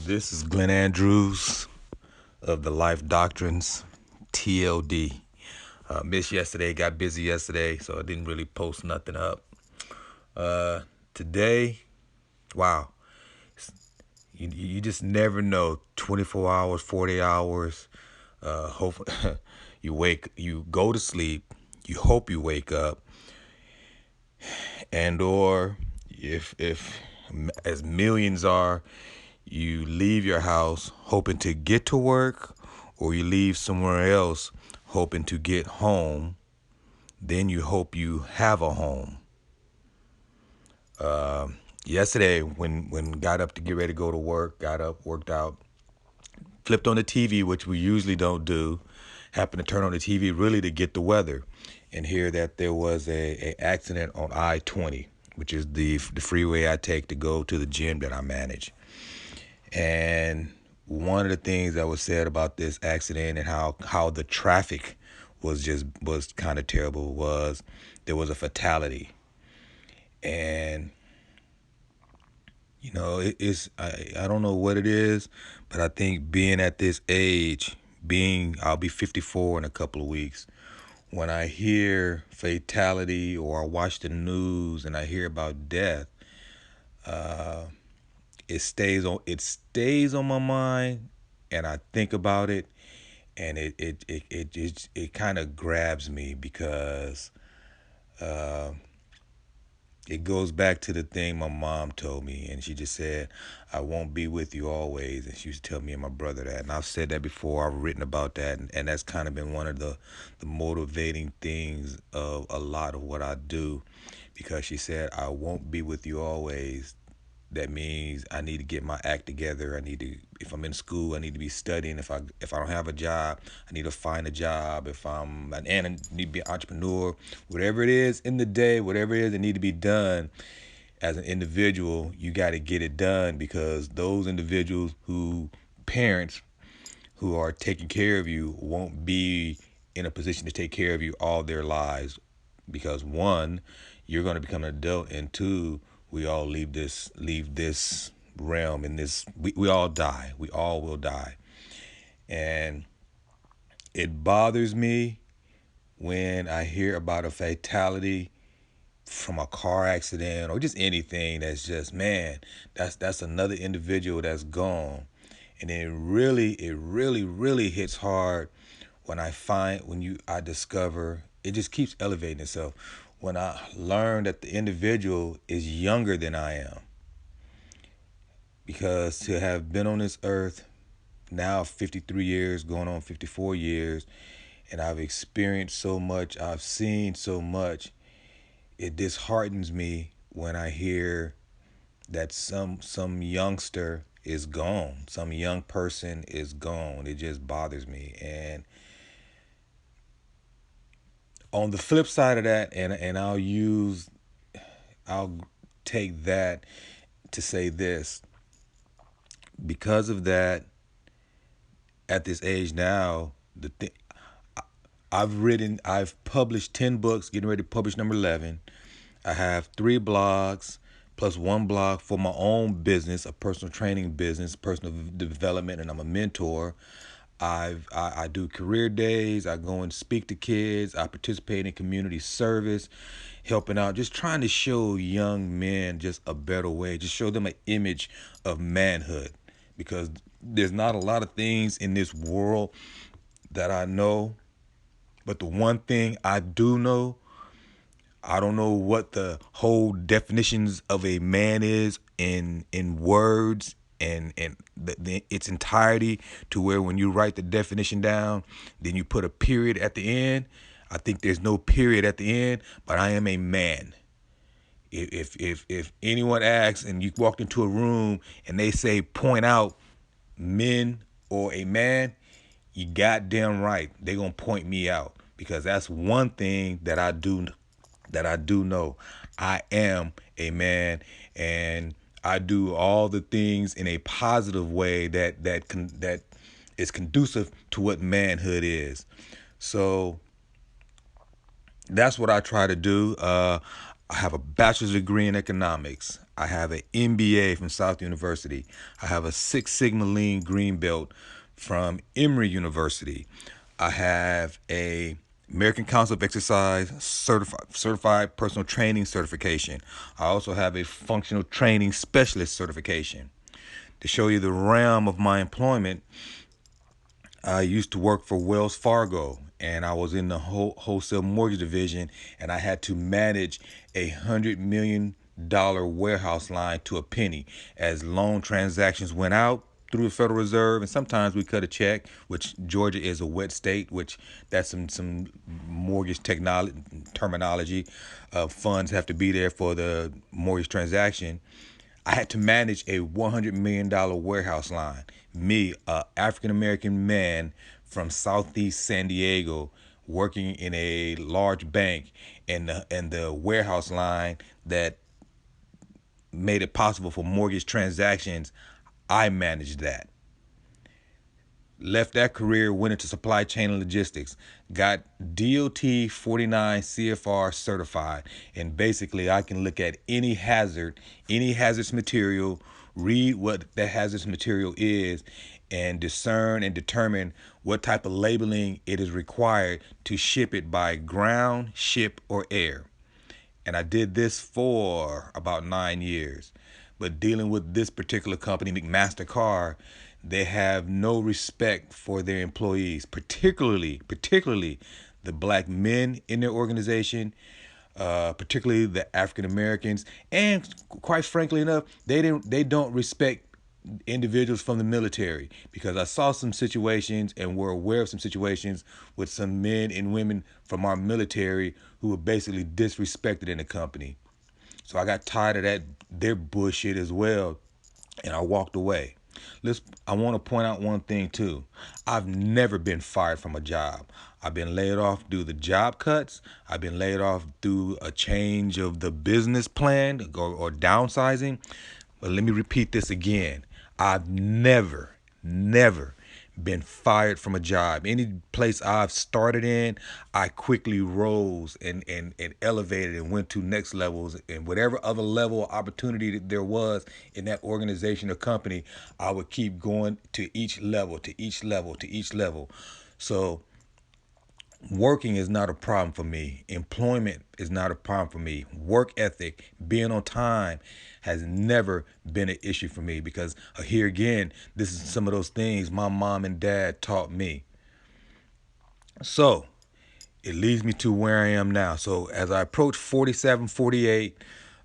This is Glenn Andrews of the Life Doctrines, TLD. Missed yesterday, got busy yesterday, so I didn't really post nothing up. Today, wow, you just never know. 24 hours, 40 hours. Hope you go to sleep. You hope you wake up, and or if as millions are, you leave your house hoping to get to work, or you leave somewhere else hoping to get home. Then you hope you have a home. Yesterday, when got up to get ready to go to work, got up, worked out, flipped on the TV, which we usually don't do. Happened to turn on the TV really to get the weather, and hear that there was a accident on I-20, which is the freeway I take to go to the gym that I manage. And one of the things that was said about this accident and how the traffic was kind of terrible was there was a fatality. And I don't know what it is, but I think being at this age, I'll be 54 in a couple of weeks. When I hear fatality or I watch the news and I hear about death, it stays on my mind, and I think about it, and it kind of grabs me because it goes back to the thing my mom told me, and she just said, "I won't be with you always." And she used to tell me and my brother that, and I've said that before. I've written about that, and that's kind of been one of the motivating things of a lot of what I do, because she said, "I won't be with you always." That means I need to get my act together. If I'm in school, I need to be studying. If I don't have a job, I need to find a job. I need to be an entrepreneur. Whatever it is in the day, whatever it is that need to be done as an individual, you got to get it done, because those individuals parents who are taking care of you won't be in a position to take care of you all their lives, because one, you're going to become an adult, and two, we all leave this realm, and we all die. We all will die. And it bothers me when I hear about a fatality from a car accident or just anything that's just, man, that's another individual that's gone. And it really hits hard when I discover it just keeps elevating itself. When I learn that the individual is younger than I am, because to have been on this earth now 53 years, going on 54 years, and I've experienced so much, I've seen so much, it disheartens me when I hear that some youngster is gone, some young person is gone. It just bothers me. And on the flip side of that, and I'll take that to say this: because of that, at this age now, I've published 10 books, getting ready to publish number 11. I have 3 blogs plus 1 blog for my own business, a personal training business, personal development, and I'm a mentor. I do career days. I go and speak to kids. I participate in community service, helping out, just trying to show young men just a better way, just show them an image of manhood, because there's not a lot of things in this world that I know, but the one thing I do know, I don't know what the whole definitions of a man is in words and its entirety, to where when you write the definition down, then you put a period at the end. I think there's no period at the end, but I am a man. If anyone asks and you walked into a room and they say point out men or a man, you goddamn right, they gonna point me out, because that's one thing that I do know. I am a man, and I do all the things in a positive way that is conducive to what manhood is. So that's what I try to do. I have a bachelor's degree in economics. I have an MBA from South University. I have a Six Sigma Lean Green Belt from Emory University. I have a American Council of Exercise certified personal training certification. I also have a functional training specialist certification. To show you the realm of my employment, I used to work for Wells Fargo, and I was in the wholesale mortgage division, and I had to manage $100 million warehouse line to a penny as loan transactions went out through the Federal Reserve, and sometimes we cut a check, which Georgia is a wet state, which that's some mortgage technology terminology. Funds have to be there for the mortgage transaction. I had to manage a $100 million warehouse line. Me, a African American man from Southeast San Diego, working in a large bank, and the warehouse line that made it possible for mortgage transactions. I managed that. Left that career, went into supply chain and logistics, got DOT 49 CFR certified, and basically I can look at any hazardous material, read what that hazardous material is, and discern and determine what type of labeling it is required to ship it by ground, ship, or air. And I did this for about 9 years. But dealing with this particular company, McMaster-Carr, they have no respect for their employees, particularly the black men in their organization, particularly the African Americans, and quite frankly enough, they don't respect individuals from the military, because I saw some situations and were aware of some situations with some men and women from our military who were basically disrespected in the company. So I got tired of that their bullshit as well, and I walked away. I want to point out one thing too. I've never been fired from a job. I've been laid off due to the job cuts. I've been laid off through a change of the business plan or downsizing. But let me repeat this again. I've never been fired from a job. Any place I've started in, I quickly rose and elevated and went to next levels, and whatever other level of opportunity that there was in that organization or company, I would keep going to each level, to each level, to each level. So working is not a problem for me. Employment is not a problem for me. Work ethic, being on time has never been an issue for me, because here again, this is some of those things my mom and dad taught me. So it leads me to where I am now. So as I approach 47, 48,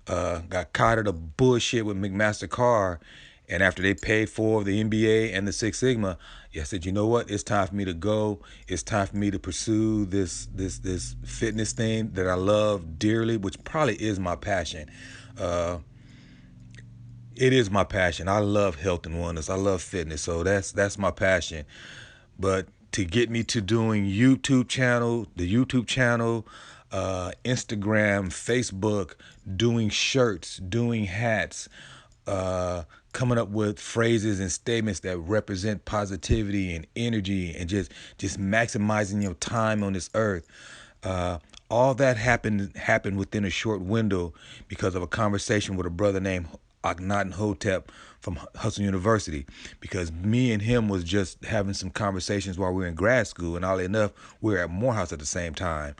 got caught of the bullshit with McMaster-Carr, and after they paid for the MBA and the Six Sigma, I said, you know what? It's time for me to go. It's time for me to pursue this fitness thing that I love dearly, which probably is my passion. It is my passion. I love health and wellness. I love fitness, so that's my passion. But to get me to doing the YouTube channel, Instagram, Facebook, doing shirts, doing hats, coming up with phrases and statements that represent positivity and energy, and just maximizing your time on this earth. All that happened within a short window because of a conversation with a brother named Akhenaten Hotep from Hustle University, because me and him was just having some conversations while we were in grad school, and oddly enough, we were at Morehouse at the same time.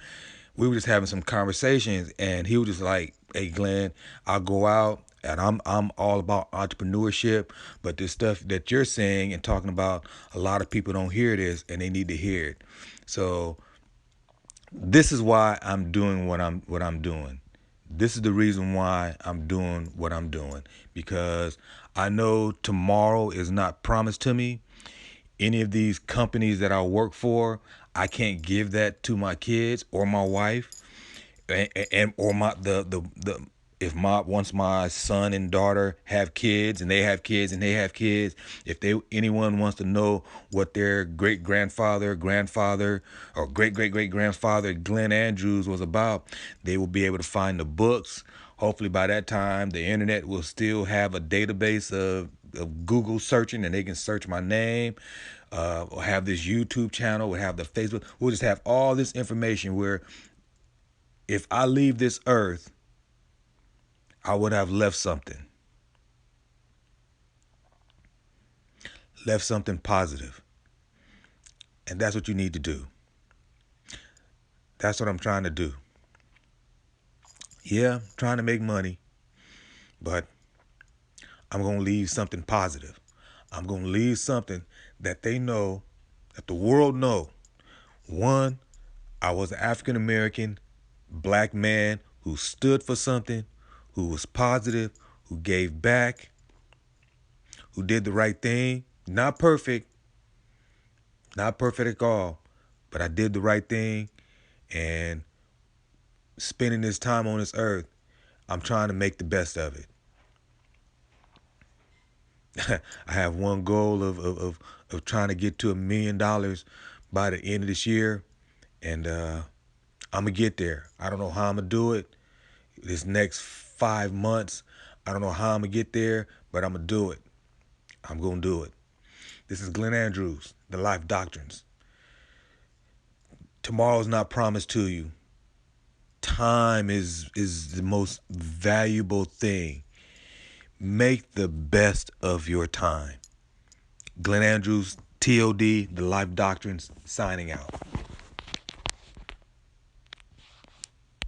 We were just having some conversations, and he was just like, "Hey, Glenn, I'll go out, and I'm all about entrepreneurship, but this stuff that you're saying and talking about, a lot of people don't hear this, and they need to hear it." So this is why I'm doing what I'm doing. This is the reason why I'm doing what I'm doing, because I know tomorrow is not promised to me. Any of these companies that I work for, I can't give that to my kids or my wife, and or my the if my once my son and daughter have kids and they have kids and they have kids, if anyone wants to know what their great grandfather or great grandfather Glenn Andrews was about, they will be able to find the books. Hopefully by that time the internet will still have a database of Google searching, and they can search my name. Or have this YouTube channel, we'll have the Facebook, we'll just have all this information where if I leave this earth, I would have left something. Left something positive. And that's what you need to do. That's what I'm trying to do. Yeah, I'm trying to make money, but I'm going to leave something positive. I'm going to leave something that they know, that the world know. One, I was an African American black man who stood for something, who was positive, who gave back, who did the right thing. Not perfect, not perfect at all, but I did the right thing. And spending this time on this earth, I'm trying to make the best of it. I have one goal of trying to get to $1 million by the end of this year, and I'm gonna get there. I don't know how I'm gonna do it. This next 5 months, I don't know how I'm gonna get there, but I'm gonna do it. I'm gonna do it. This is Glenn Andrews, the Life Doctrines. Tomorrow's not promised to you. Time is the most valuable thing. Make the best of your time. Glenn Andrews, TOD, The Life Doctrines, signing out.